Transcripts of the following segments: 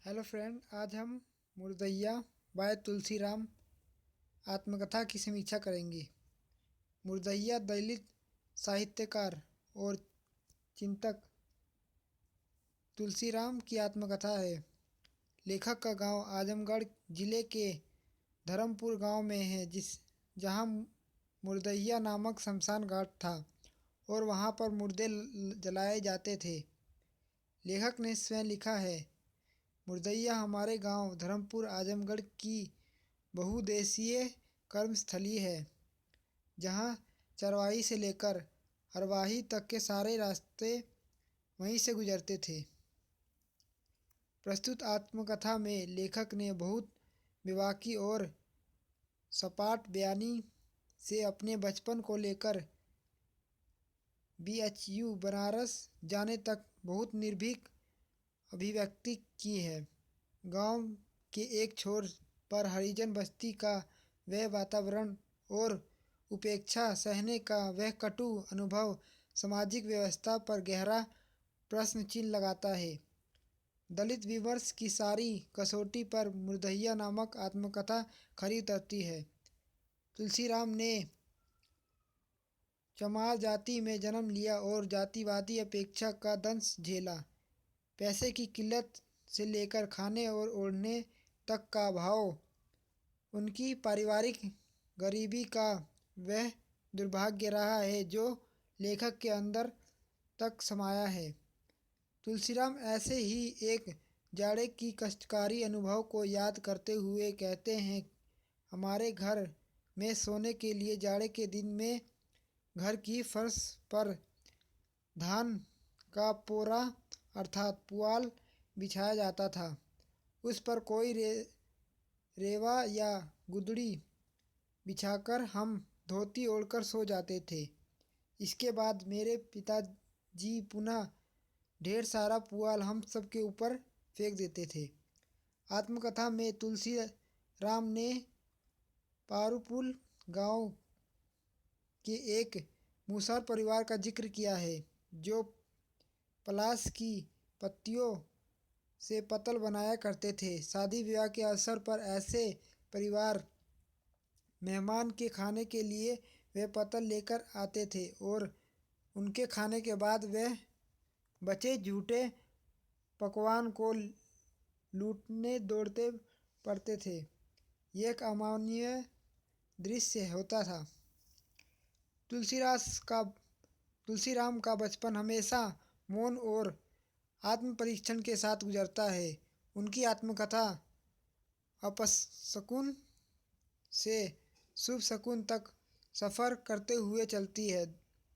Hello friend, आज हम मुर्दैया bye Tulsiram आत्मकथा की समीक्षा करेंगे। मुर्दैया दलित साहित्यकार और चिंतक तुलसीराम की आत्मकथा है। लेखक का गांव आजमगढ़ जिले के धर्मपुर गांव में है, जहां मुर्दैया नामक शमशान घाट था और वहां पर मुर्दे जलाए जाते थे। लेखक ने स्वयं लिखा है, मुर्दैया हमारे गांव धर्मपुर आजमगढ़ की बहुउद्देशीय कर्मस्थली है, जहां चरवाही से लेकर हरवाही तक के सारे रास्ते वहीं से गुजरते थे। प्रस्तुत आत्मकथा में लेखक ने बहुत बेबाकी और सपाट बयानी से अपने बचपन को लेकर BHU बनारस जाने तक बहुत निर्भीक अभिव्यक्ति की है। गांव के एक छोर पर हरिजन बस्ती का वह वातावरण और उपेक्षा सहने का वह कटु अनुभव सामाजिक व्यवस्था पर गहरा प्रश्न चिन्ह लगाता है। दलित विमर्श की सारी कसौटी पर मुर्दैया नामक आत्मकथा खरी उतरती है। तुलसीराम ने चमार जाति में जन्म लिया और जातिवादी अपेक्षा का दंश झेला। पैसे की किल्लत से लेकर खाने और ओढ़ने तक का अभाव, उनकी पारिवारिक गरीबी का वह दुर्भाग्य रहा है जो लेखक के अंदर तक समाया है। तुलसीराम ऐसे ही एक जाड़े की कष्टकारी अनुभव को याद करते हुए कहते हैं, हमारे घर में सोने के लिए जाड़े के दिन में घर की फर्श पर धान का पोरा अर्थात पुआल बिछाया जाता था। उस पर कोई रेवा या गुदड़ी बिछाकर हम धोती ओढ़कर सो जाते थे। इसके बाद मेरे पिताजी पुनः ढेर सारा पुआल हम सब के ऊपर फेंक देते थे। आत्मकथा में तुलसीराम ने पारूपुल गांव के एक मूसर परिवार का जिक्र किया है, जो पलाश की पत्तियों से पतल बनाया करते थे। शादी विवाह के अवसर पर ऐसे परिवार मेहमान के खाने के लिए वे पतल लेकर आते थे और उनके खाने के बाद वह बचे झूठे पकवान को लूटने दौड़ते पड़ते थे। यह एक अमानवीय दृश्य होता था। तुलसीराम का बचपन हमेशा मौन और आत्म परीक्षण के साथ गुजरता है। उनकी आत्मकथा अपशकुन से शुभ शकुन तक सफ़र करते हुए चलती है।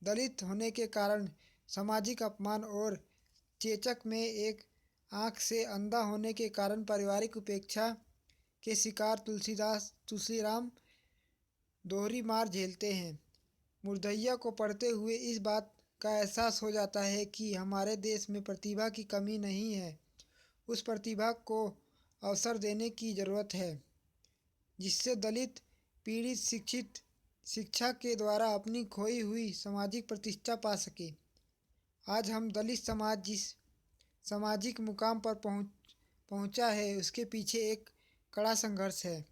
दलित होने के कारण सामाजिक अपमान और चेचक में एक आँख से अंधा होने के कारण पारिवारिक उपेक्षा के शिकार तुलसीराम दोहरी मार झेलते हैं। मुर्दैया को पढ़ते हुए इस बात का एहसास हो जाता है कि हमारे देश में प्रतिभा की कमी नहीं है, उस प्रतिभा को अवसर देने की ज़रूरत है, जिससे दलित पीड़ित शिक्षा के द्वारा अपनी खोई हुई सामाजिक प्रतिष्ठा पा सके। आज हम दलित समाज जिस सामाजिक मुकाम पर पहुंचा है, उसके पीछे एक कड़ा संघर्ष है।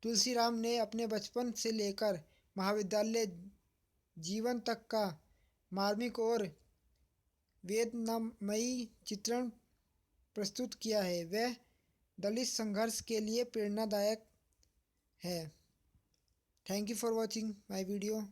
तुलसीराम ने अपने बचपन से लेकर महाविद्यालय जीवन तक का मार्मिक और वेदनामयी चित्रण प्रस्तुत किया है। वह दलित संघर्ष के लिए प्रेरणादायक है। Thank you for watching my video.